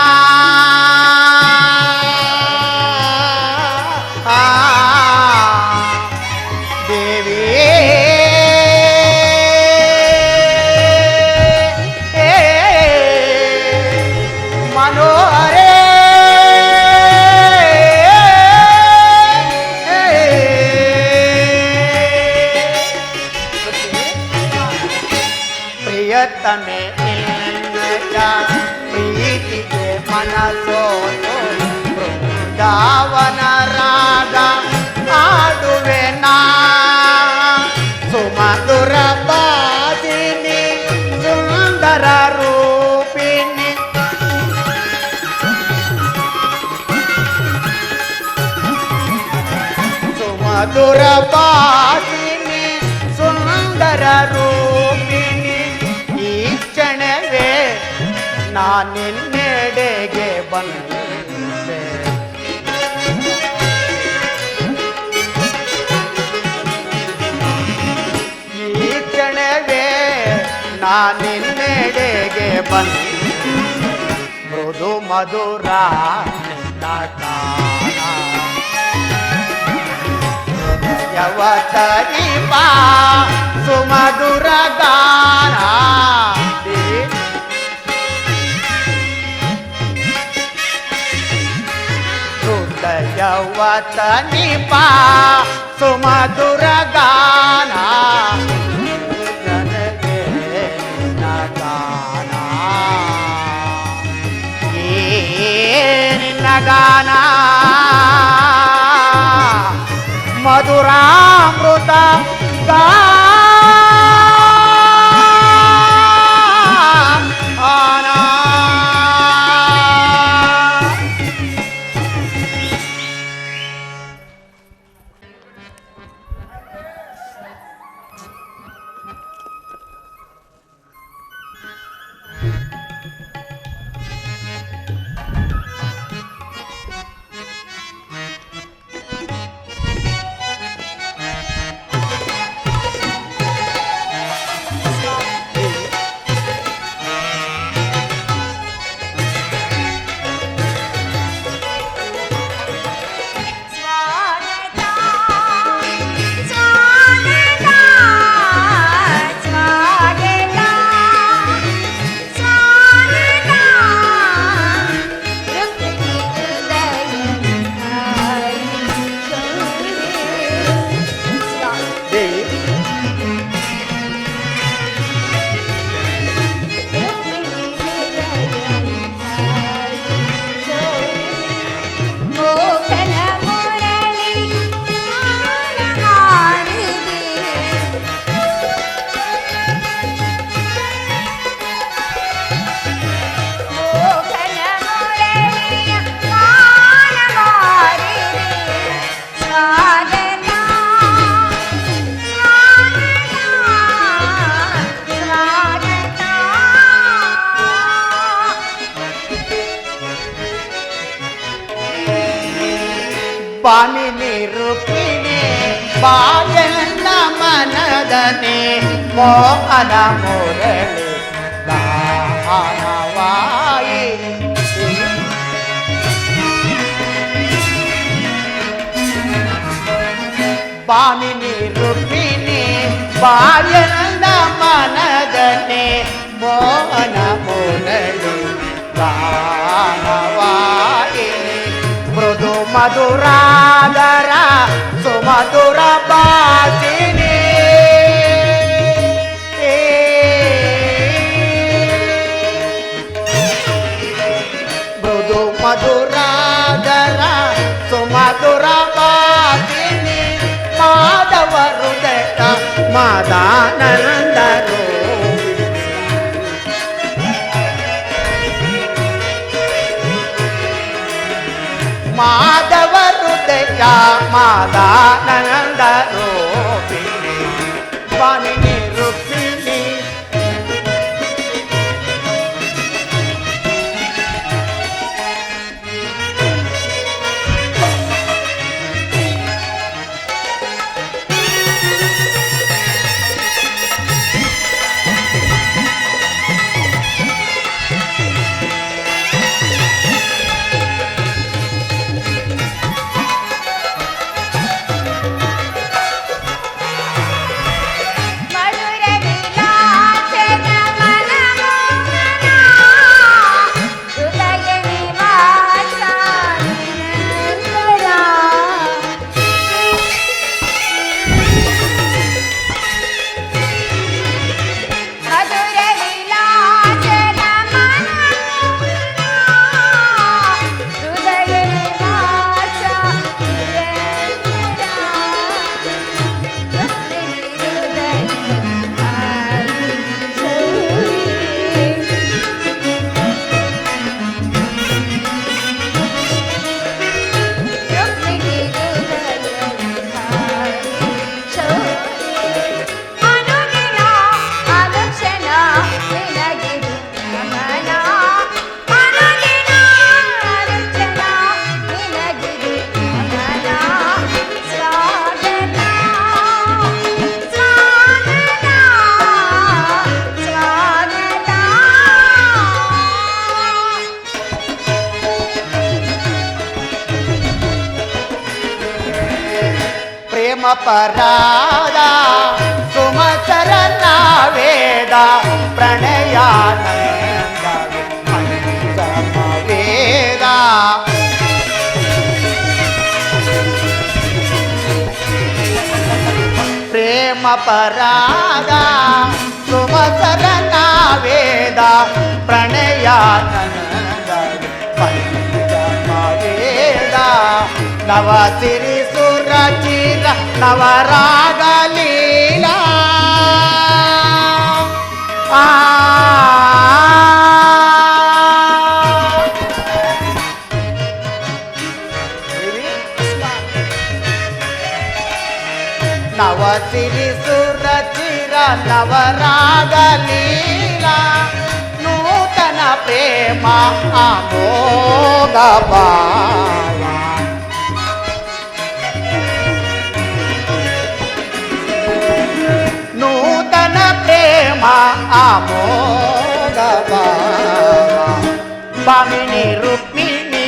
ದೇವಿ ಮನೋಹರೇ ಪ್ರಿಯತಮೆ ನಿನ್ನಯ ಪ್ರೀತಿಗೆ ಮನಸೋತು ಬೃಂದಾವನ ರಾಗ ಆಡುವೆ ನಾ ಸುಮಧುರ ಬಾದಿನಿ ಸುಂದರ ರೂಪಿಣಿ ಸುಮಧುರ ಬಾದಿನಿ ಸುಂದರ ರೂಪಿಣಿ ಈ ಕ್ಷಣವೇ ನಾನಿನ್ನೆಡೆಗೆ ಬಂದೆ ಈ ಕ್ಷಣವೇ ನಾನಿನ್ನೆಡೆಗೆ ಬಂದೆ ಮೃದು ಮಧುರ ಗಾನ ಹೃದಯವತರಿಪ ಸುಮಧುರ ಗಾನ ಯೌವತ ನಿಪಾ ಸುಮಧುರ ಗಾನ ನನಗೆ ನಿನ್ನ ಗಾನ ನಿನ್ನ ಗಾನ ಮಧುರಾಮೃತ ಬಾಮಿನಿ ರೂಪಿಣಿ ಬಾಯಣ್ಣ ಮನದನೆ ಮೋಹನ ಮುರಳಿ ಗಾನವಾಯಿ ಬಾಮಿನಿ ರೂಪಿಣಿ ಬಾಯಣ್ಣ ಮನದನೆ ಮೋಹನ ಮುರಳಿ ಗಾನವಾಯಿ ಮೃದು ಮಧುರಾದರ ಸುಮಧುರ ಬಾಸಿನಿ ಮೃದು ಮಧುರಾದರ ಸುಮಧುರ ಬಾಸಿನಿ ಮಾಧವ ಹೃದಯ ಮಾದಾನಂದರು ಮಾಧವ ಹೃದಯ ಮಾದಾನಂದ ರೂಪಿಣಿ ಬಾಮಿನಿ ರೂಪಿಣಿ ಪರಾದ ಸುಮಚರನ ವೇದ ಪ್ರಣಯಾನಂದ ಪಂಚಮ ವೇದ ಪ್ರೇಮ ಪರಾಗ ಸುಮಸರನ ವೇದ ಪ್ರಣಯಾನಂದ ವೇದ ನವ ಸಿರಿ ಸುರ ಚಿರ ನವರಾಗ ಲೀಲಾ ನವ ಸಿರಿ ಸುರ ಚಿರ ನವರಾಗ ಲೀಲಾ ನೂತನ ಪ್ರೇಮ ಆಮೋಗ ಭಾವ ನೂತನ ಪ್ರೇಮ ಆಮೋಗ ಭಾವ ಭಾಮಿನಿ ರುಕ್ಮಿಣಿ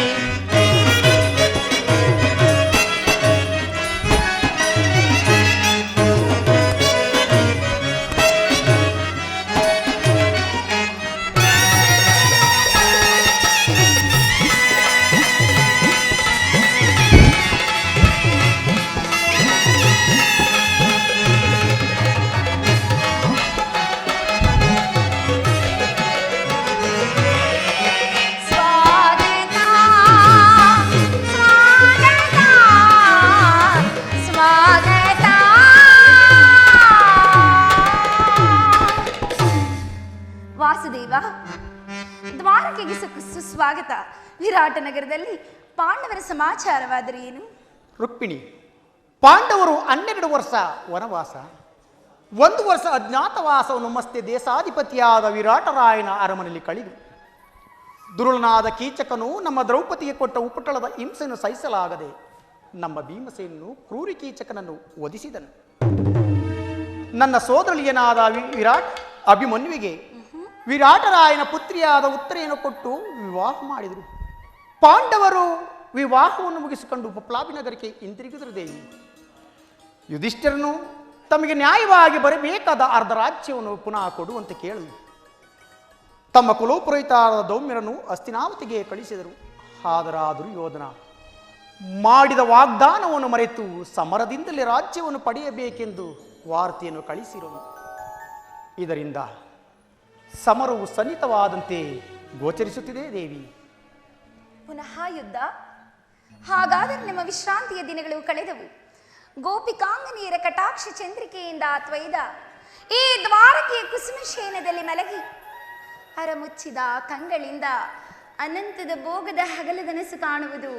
ಸ್ವಾಗತ ಸ್ವಾಗತ ಸ್ವಾಗತ ವಾಸುದೇವ, ದ್ವಾರಕೆಗೆ ಸುಸ್ವಾಗತ. ವಿರಾಟ ನಗರದಲ್ಲಿ ಪಾಂಡವರ ಸಮಾಚಾರವಾದರೆ ಏನು? ರುಕ್ಮಿಣಿ, ಪಾಂಡವರು 12 ವರ್ಷ ವನವಾಸ, 1 ವರ್ಷ ಅಜ್ಞಾತವಾಸವನ್ನು ಮಸ್ತೆ ದೇಶಾಧಿಪತಿಯಾದ ವಿರಾಟರಾಯನ ಅರಮನೆಯಲ್ಲಿ ಕಳೆದು ದುರುಳನಾದ ಕೀಚಕನು ನಮ್ಮ ದ್ರೌಪದಿಗೆ ಕೊಟ್ಟ ಉಪಟಳದ ಹಿಂಸೆಯನ್ನು ಸಹಿಸಲಾಗದೆ ನಮ್ಮ ಭೀಮಸೇನನು ಕ್ರೂರಿ ಕೀಚಕನನ್ನು ವಧಿಸಿದನು. ನನ್ನ ಸೋದರಳಿಯನಾದ ವಿರಾಟ್ ಅಭಿಮನ್ಯುವಿಗೆ ವಿರಾಟರಾಯನ ಪುತ್ರಿಯಾದ ಉತ್ತರೆಯನ್ನು ಕೊಟ್ಟು ವಿವಾಹ ಮಾಡಿದರು. ಪಾಂಡವರು ವಿವಾಹವನ್ನು ಮುಗಿಸಿಕೊಂಡು ಉಪಪ್ಲಾವಿ ನಗರಕ್ಕೆ ಹಿಂತಿರುಗಿದರು. ದೇವಿ ಯುಧಿಷ್ಠಿರನು ತಮಗೆ ನ್ಯಾಯವಾಗಿ ಬರಬೇಕಾದ ಅರ್ಧ ರಾಜ್ಯವನ್ನು ಪುನಃ ಕೊಡುವಂತೆ ಕೇಳಿದರು. ತಮ್ಮ ಕುಲೋಪುರೋಹಿತರಾದ ದೌಮ್ಯರನ್ನು ಹಸ್ತಿನಾವತಿಗೆ ಕಳಿಸಿದರು. ಆದರೆ ಆ ದುರ್ಯೋಧನ ಮಾಡಿದ ವಾಗ್ದಾನವನ್ನು ಮರೆತು ಸಮರದಿಂದಲೇ ರಾಜ್ಯವನ್ನು ಪಡೆಯಬೇಕೆಂದು ವಾರ್ತೆಯನ್ನು ಕಳಿಸಿರುವುದು. ಇದರಿಂದ ಸಮರವು ಸನ್ನಿಹಿತವಾದಂತೆ ಗೋಚರಿಸುತ್ತಿದೆ. ದೇವಿ, ಪುನಃ ಯುದ್ಧ? ಹಾಗಾದರೆ ನಿಮ್ಮ ವಿಶ್ರಾಂತಿಯ ದಿನಗಳು ಕಳೆದವು. ಗೋಪಿಕಾಂಗನಿಯರ ಕಟಾಕ್ಷ ಚಂದ್ರಿಕೆಯಿಂದ ತ್ವಯ್ದ ಈ ದ್ವಾರಕೆಯ ಕುಸುಮಶೇನದಲ್ಲಿ ಮಲಗಿ ಅರಮುಚ್ಚಿದ ಕಂಗಳಿಂದ ಅನಂತದ ಭೋಗದ ಹಗಲದನಸು ಕಾಣುವುದು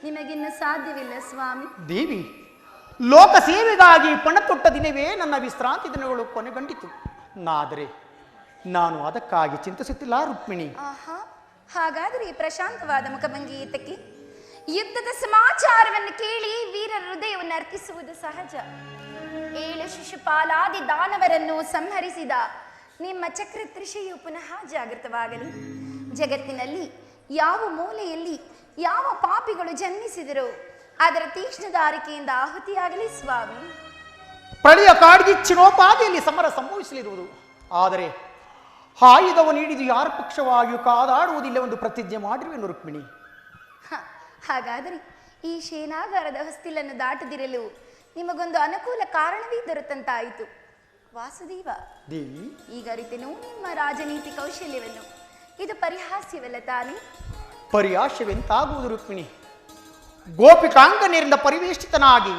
ನಿಮಗಿನ್ನು ಸಾಧ್ಯವಿಲ್ಲ ಸ್ವಾಮಿ. ದೇವಿ, ಲೋಕ ಸೇವೆಗಾಗಿ ಪಣತೊಟ್ಟ ದಿನವೇ ನನ್ನ ವಿಶ್ರಾಂತಿ ದಿನಗಳು ಕೊನೆಗಂಡಿತು. ಆದರೆ ನಾನು ಅದಕ್ಕಾಗಿ ಚಿಂತಿಸುತ್ತಿಲ್ಲ ರುಕ್ಮಿಣಿ. ಆಹಾ, ಹಾಗಾದರೆ ಪ್ರಶಾಂತವಾದ ಮುಖಭಂಗಿ ಏತಕ್ಕೆ? ಯುದ್ಧದ ಸಮಾಚಾರವನ್ನು ಕೇಳಿ ವೀರರ ಹೃದಯವನ್ನು ಅರ್ಪಿಸುವುದು ಸಹಜ. 7 ಶಿಶುಪಾಲಾದಿ ದಾನವರನ್ನು ಸಂಹರಿಸಿದ ನಿಮ್ಮ ಚಕ್ರತ್ರಿಷೆಯು ಪುನಃ ಜಾಗೃತವಾಗಲಿ. ಜಗತ್ತಿನಲ್ಲಿ ಯಾವ ಮೂಲೆಯಲ್ಲಿ ಯಾವ ಪಾಪಿಗಳು ಜನ್ಮಿಸಿದರೋ ಅದರ ತೀಕ್ಷ್ಣದಾರಿಕೆಯಿಂದ ಆಹುತಿಯಾಗಲಿ ಸ್ವಾಮಿ. ಪ್ರಳಯ ಕಾಡ್ಗಿಚ್ಚಿನೋಪಾದಿಯಲ್ಲಿ ಸಮರ ಸಂಭವಿಸಲಿರುವುದು. ಆದರೆ ಆಯುಧವನ್ನು ಹಿಡಿದು ಯಾರ ಪಕ್ಷವಾಗಿಯೂ ಕಾದಾಡುವುದಿಲ್ಲವೆಂದು ಪ್ರತಿಜ್ಞೆ ಮಾಡಿರುವೆನು ರುಕ್ಮಿಣಿ. ಹಾಗಾದರೆ ಈ ಶೇನಾಗಾರದ ಹೊಸ್ತಿಲನ್ನು ದಾಟದಿರಲು ನಿಮಗೊಂದು ಅನುಕೂಲ ಕಾರಣವೇ ದೊರೆತಂತಾಯಿತು. ವಾಸುದೇವ, ದೇವಿ, ಈಗ ಅರಿತೆನು ನಿಮ್ಮ ರಾಜನೀತಿ ಕೌಶಲ್ಯವನ್ನು. ಇದು ಪರಿಹಾಸ್ಯವಲ್ಲ ತಾನೇ? ಪರಿಹಾಸ್ಯವೆಂತಾಗುವುದು ರುಕ್ಮಿಣಿ. ಗೋಪಿಕಾಂಗನಿಯರಿಂದ ಪರಿವೇಷ್ಟಿತನಾಗಿ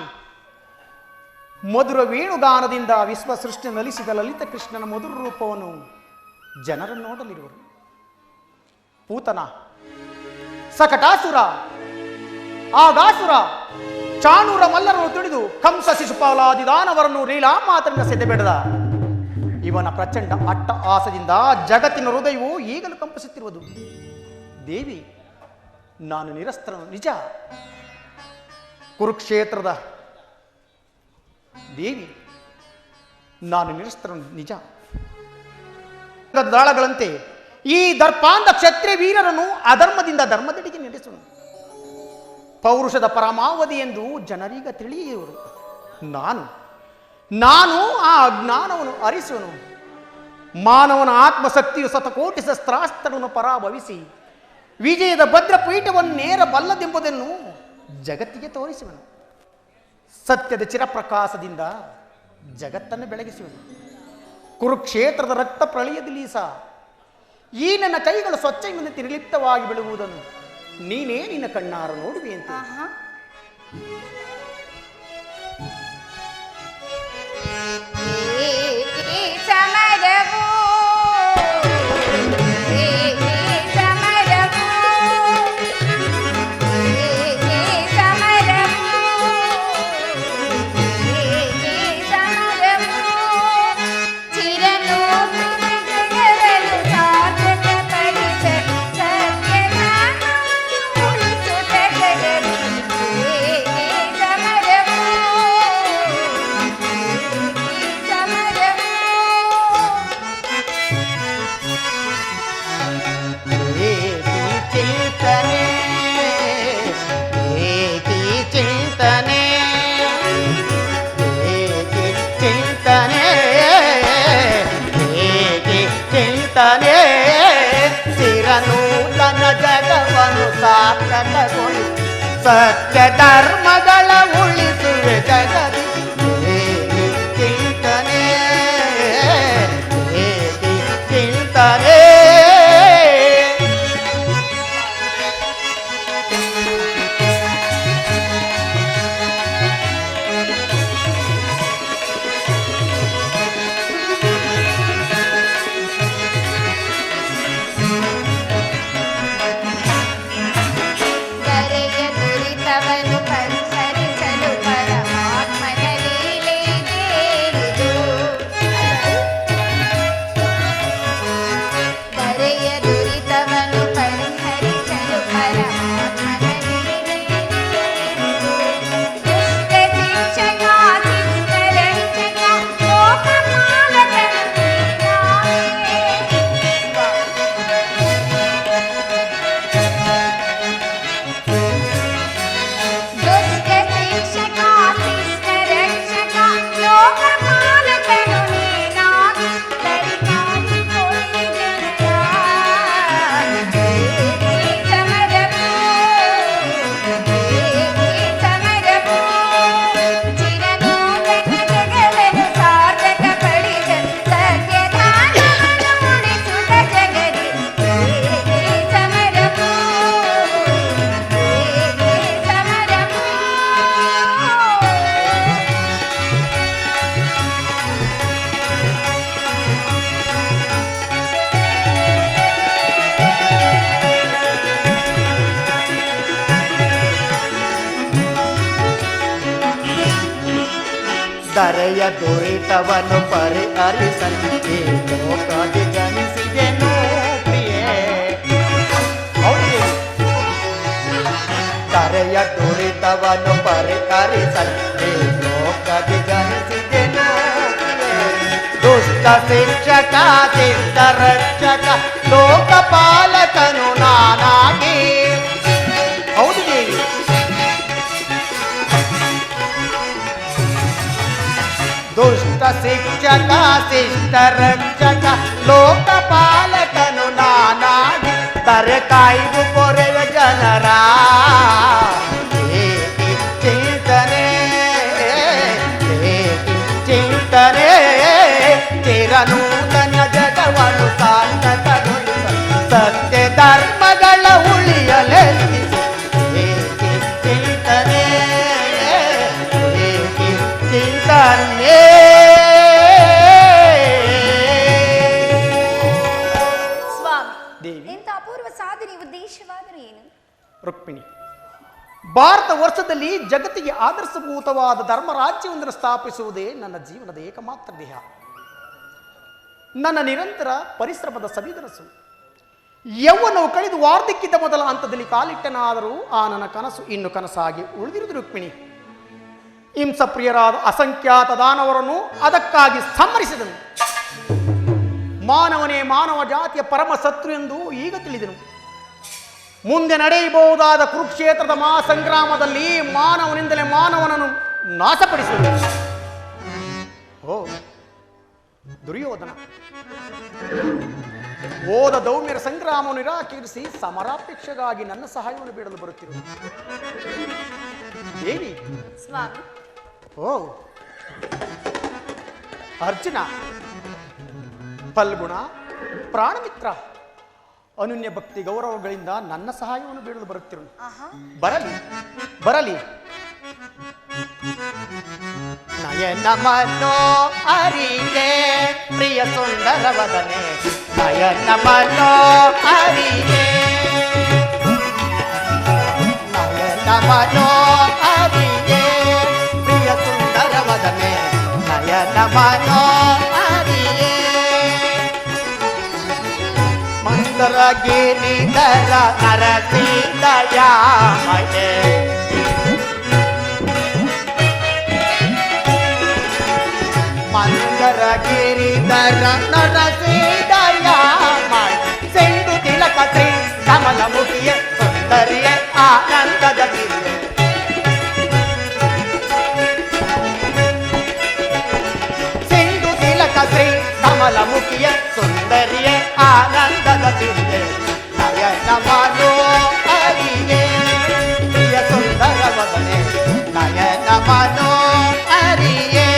ಮಧುರ ವೇಣುಗಾನದಿಂದ ವಿಶ್ವ ಸೃಷ್ಟಿ ನಲಿಸಿದ ಲಲಿತ ಕೃಷ್ಣನ ಮಧುರ ರೂಪವನ್ನು ಜನರನ್ನು ನೋಡಲಿರುವರು. ಪೂತನ, ಸಕಟಾಸುರ, ಆಗಾಸುರ, ಚಾಣೂರ ಮಲ್ಲರನ್ನು ತುಳಿದು ಕಂಸ ಶಿಶುಪಾಲಾದಿ ದಾನವರನ್ನು ಲೀಲಾ ಮಾತರಿಂದ ಸೆದೆಬೆಡದ ಇವನ ಪ್ರಚಂಡ ಅಟ್ಟ ಆಸದಿಂದ ಜಗತ್ತಿನ ಹೃದಯವು ಈಗಲೂ ಕಂಪಿಸುತ್ತಿರುವುದು. ದೇವಿ, ನಾನು ನಿರಸ್ತ್ರನು ನಿಜ. ಕುರುಕ್ಷೇತ್ರದ ದೇವಿ, ನಾನು ನಿರಸ್ತ್ರನು ನಿಜ. ದಾಳಗಳಂತೆ ಈ ದರ್ಪಾಂಧ ಕ್ಷತ್ರಿಯ ವೀರರನ್ನು ಅಧರ್ಮದಿಂದ ಧರ್ಮದಡಿಗೆ ನಡೆಸುವನು. ಪೌರುಷದ ಪರಮಾವಧಿ ಎಂದು ಜನರೀಗ ತಿಳಿಯುವರು. ನಾನು ಆ ಅಜ್ಞಾನವನ್ನು ಅರಿಸುವನು. ಮಾನವನ ಆತ್ಮಶಕ್ತಿಯು ಶತಕೋಟಿ ಶಸ್ತ್ರಾಸ್ತ್ರವನ್ನು ಪರಾಭವಿಸಿ ವಿಜಯದ ಭದ್ರಪೀಠವನ್ನು ನೇರ ಬಲ್ಲದೆಂಬುದನ್ನು ಜಗತ್ತಿಗೆ ತೋರಿಸುವನು. ಸತ್ಯದ ಚಿರಪ್ರಕಾಶದಿಂದ ಜಗತ್ತನ್ನು ಬೆಳಗಿಸುವುದು. ಕುರುಕ್ಷೇತ್ರದ ರಕ್ತ ಪ್ರಳಯದಲ್ಲಿ ಸಹ ಈ ನನ್ನ ಕೈಗಳು ಸ್ವಚ್ಛದಿಂದ ನಿರ್ಲಿಪ್ತವಾಗಿ ಬೆಳುವುದನ್ನು ನೀನೇ ನಿನ್ನ ಕಣ್ಣಾರ ನೋಡುವೆ ಅಂತ. ಚಿರನೂತನ ಜಗವನ್ನು ಸಾರ್ಥಕಗೊಳಿ ಸತ್ಯ ಧರ್ಮಗಳ ಉಳಿಸುವೆ ಜಗದಿ ಚಿಂತನೆ ಚಿಂತನೆ. ಧರೆಯ ದುರಿತವನ್ನು ಪರಿಹರಿಸಲು ಈ ಲೋಕದಿ ಜನಿಸಿದೆನು ಪ್ರಿಯೆ. ಧರೆಯ ದುರಿತವನ್ನು ಪರಿಹರಿಸಲು ಈ ಲೋಕದಿ ಜನಿಸಿದೆನು ಪ್ರಿಯೆ. ದುಷ್ಟ ಶಿಕ್ಷಕ ಸಿದ್ಧ ರಕ್ಷಕ ಲೋಕಪಾಲಕನು ನಾನಾಗಿ. ಹೌದು ದೇವಿ, ದುಷ್ಟ ಶಿಕ್ಷಕ ಶಿಷ್ಟ ರಕ್ಷಕ ಲೋಕಪಾಲಕನು ನಾನಾಗಿ ದರೆ ಕಾಯ್ದು ಪೊರೆಯ ಜನರ ಚಿಂತನೆ ಚಿಂತನೆ. ಚಿರನೂತನ ಜಗವನ್ನು ಸಾರ್ಥಕಗೊಳಿಸಲು ಸತ್ಯ ಧರ್ಮಗಳ ಉಳಿಯಲೆಲ್ಲಿಸಿ ಚಿಂತನೆ ಚಿಂತನೆ. ದೇವಿ, ಎಂತ ಅಪೂರ್ವ ಸಾಧನೆ ಉದ್ದೇಶವಾದರೂ ಏನು? ರುಕ್ಮಿಣಿ, ಭಾರತ ವರ್ಷದಲ್ಲಿ ಜಗತ್ತಿಗೆ ಆದರ್ಶಭೂತವಾದ ಧರ್ಮ ರಾಜ್ಯವೊಂದನ್ನು ಸ್ಥಾಪಿಸುವುದೇ ನನ್ನ ಜೀವನದ ಏಕಮಾತ್ರ ದೇಹ. ನನ್ನ ನಿರಂತರ ಪರಿಶ್ರಮದ ಸವಿದರಸು. ಯೌವನವು ಕಳೆದು ವಾರ್ಧಕ್ಯದ ಮೊದಲ ಹಂತದಲ್ಲಿ ಕಾಲಿಟ್ಟನಾದರೂ ಆ ನನ್ನ ಕನಸು ಇನ್ನು ಕನಸಾಗಿ ಉಳಿದಿರುವುದು ರುಕ್ಮಿಣಿ. ಹಿಂಸಪ್ರಿಯರಾದ ಅಸಂಖ್ಯಾತ ದಾನವರನ್ನು ಅದಕ್ಕಾಗಿ ಸಂಹರಿಸಿದನು. ಮಾನವನೇ ಮಾನವ ಜಾತಿಯ ಪರಮ ಶತ್ರು ಎಂದು ಈಗ ತಿಳಿದನು. ಮುಂದೆ ನಡೆಯಬಹುದಾದ ಕುರುಕ್ಷೇತ್ರದ ಮಹಾಸಂಗ್ರಾಮದಲ್ಲಿ ಮಾನವನಿಂದಲೇ ಮಾನವನನ್ನು ನಾಶಪಡಿಸುವುದು. ಓ ದುರ್ಯೋಧನ ಓದ ದೌಮ್ಯರ ಸಂಗ್ರಾಮವನ್ನು ನಿರಾಕರಿಸಿ ಸಮರಾಪೇಕ್ಷೆಗಾಗಿ ನನ್ನ ಸಹಾಯವನ್ನು ಬೇಡಲು ಬರುತ್ತಿರುವುದು. ದೇವಿ, ಸ್ವಾಮಿ, ಓ ಅರ್ಜುನ, ಫಲ್ಗುಣ, ಪ್ರಾಣಮಿತ್ರ, ಅನನ್ಯ ಭಕ್ತಿ ಗೌರವಗಳಿಂದ ನನ್ನ ಸಹಾಯವನ್ನು ಬೇಡಲು ಬರುತ್ತಿರು. ಬರಲಿ ಬರಲಿ. ನಯನ ಮನೋ ಅರಿಯೇ ಪ್ರಿಯ ಸುಂದರವದನೆ, ನಯನ ಮನೋ ಅರಿಯೇ, ನಯನ ಮನೋ ಅರಿಯೇ ಪ್ರಿಯ ಸುಂದರವದನೆ, ನಯನ ಮನೋ ಅರಿಯೇ. ಮಂದರ ಗಿರಿಧರ ನರಸಿದಯಾಮಯೇ, ಮಂದರ ಗಿರಿಧರ ನರಸಿದಯಾಮಯ, ಸೆಂಡು ತಿಲಕ ಶ್ರೀ ಕಮಲ ಮುಖಿಯ ಸುಂದರಿಯ ಆನಂದದ ಗಿರಿಯೇ. ಸೆಂಡು ತಿಲಕ ಶ್ರೀ ಕಮಲ ಮುಖಿಯ ಸುಂದರಿಯ ಆನಂದದ ಗಿರಿಯೇ. ನಯನ ಮನೋ ಅರಿಯೇ ಪ್ರಿಯ ಸುಂದರವದನೆ, ನಯನ ಮನೋ ಅರಿಯೇ.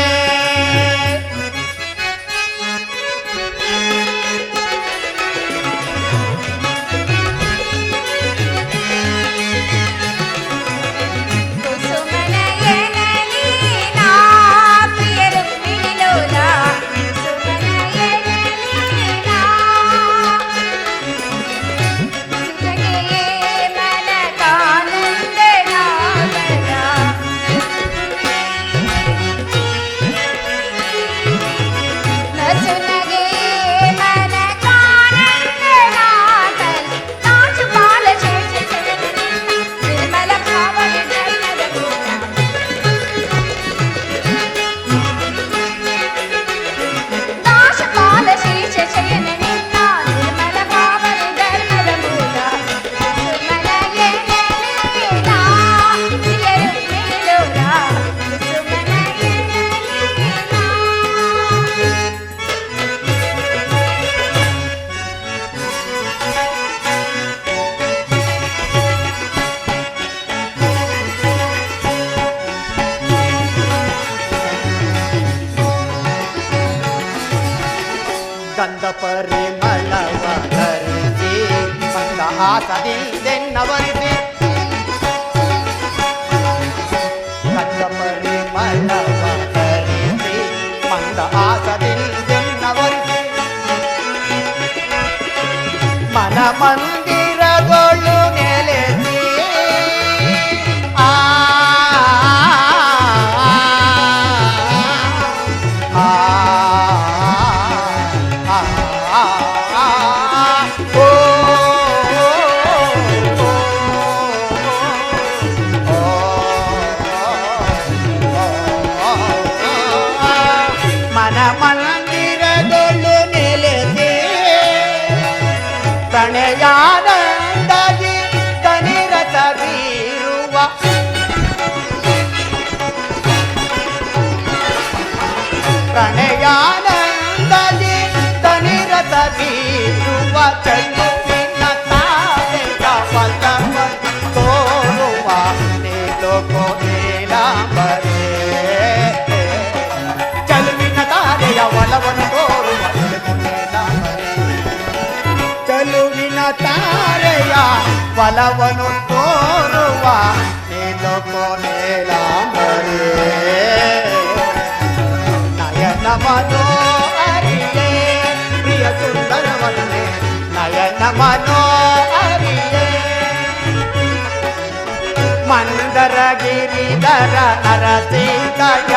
ಗಂಧ ಪರಿಮಳವ ಧರಿಸಿ ಮಂದಹಾಸದಿಂದೆನ್ನವರಿಸಿ, ಗಂಧ ಪರಿಮಳವ ಧರಿಸಿ ಮಂದಹಾಸದಿಂದೆನ್ನವರಿಸಿ, ಮನ ಮಂದಿರಗಳು ನೆಲೆಸಿ ಪ್ರಣಯಾನಂದದಿ ಕನಿರತ ಬೀರುವ, ಪ್ರಣಯಾನಂದದಿ ಕನಿರತ ಬೀರುವ, ಚೆಲುವಿನ ತಾರೆಯ ಪಲ್ಲವ ತೋರುವ ನೀಲೋಕೋ ನೀಲಾಂಬರೇ. ಚೆಲುವಿನ ತಾರೆಯ ಒಲವನ್ನು ತೋರುವ ನೀಲಾಂಬರೇ, ಚೆಲುವಿನ ತಾರೆಯ ಒಲವನ್ನು ತೋರುವ ನೀಲೋಕೋ ನೀಲಾಂಬರೇ. ನಯನ ಮನೋ ಅರಿಯೇ ಪ್ರಿಯ ಸುಂದರವದನೆ, ನಯನ ಮನೋ ಅರಿಯೇ. ಮಂದರ ಗಿರಿಧರ ನರಸಿದಯಾಮಯೇ,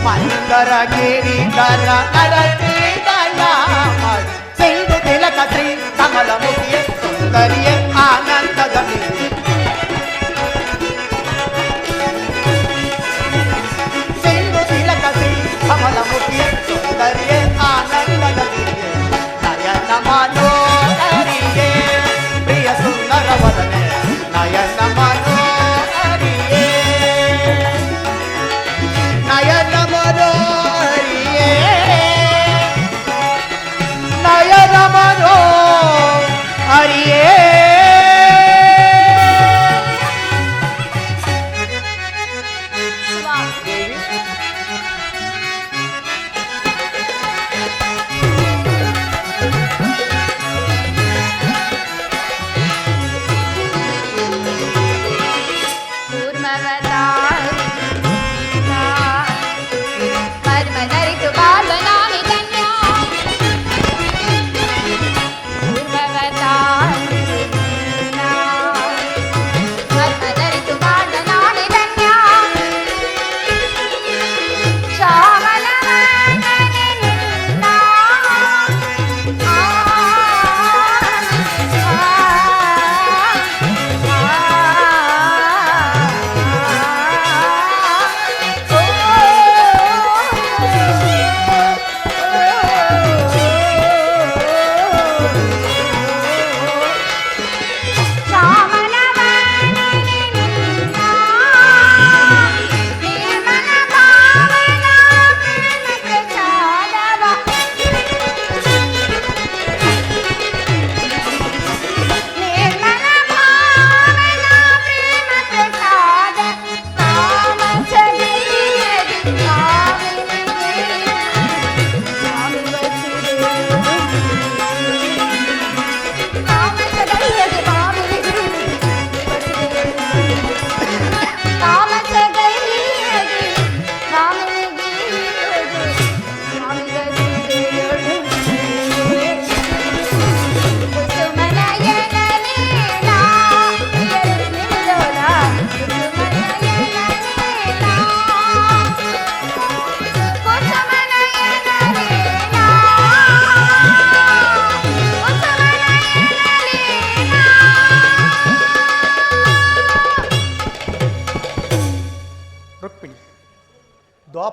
ಮಂದರ ಗಿರಿಧರ ನರಸಿದಯಾಮಯ, ಸೆಂಡು ತಿಲಕ ಶ್ರೀ ಕಮಲ ಮುಖಿಯ ಸುಂದರಿಯ ಆನಂದದ ಗಿರಿಯೇ. ಸೆಂಡು ತಿಲಕ ಶ್ರೀ ಕಮಲ ಮುಖಿಯ ಸುಂದರಿಯ ಆನಂದದ ಗಿರಿಯೇ. ನಯನ ಮನೋ ಅರಿಯೇ ಪ್ರಿಯ ಸುಂದರವದನೆ, ನಯನ ಮನೋ ಅರಿಯೇ, ನಯನ ಮನೋ ಅರಿಯೇ.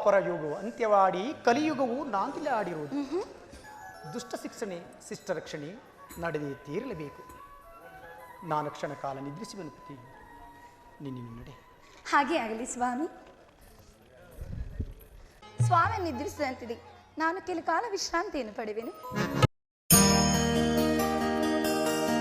ದ್ವಾಪರ ಯುಗವು ಅಂತ್ಯವಾಡಿ ಕಲಿಯುಗವು ನಾಂದಿಲಾಡಿರುವುದು. ದುಷ್ಟ ಶಿಕ್ಷಣೆ ಶಿಷ್ಟ ರಕ್ಷಣೆ ನಡೆದೇ ತೀರಲೇಬೇಕು. ನಾನು ಕ್ಷಣ ಕಾಲ ನಿದ್ರಿಸಿ ಬರುತ್ತೀನಿ. ನಿನ್ನ ನಡೆ. ಹಾಗೆ ಆಗಲಿ ಸ್ವಾಮಿ. ಸ್ವಾಮಿ ನಿದ್ರಿಸಿದಂತಿದೆ. ನಾನು ಕೆಲ ಕಾಲ ವಿಶ್ರಾಂತಿಯನ್ನು ಪಡೆವೆನು.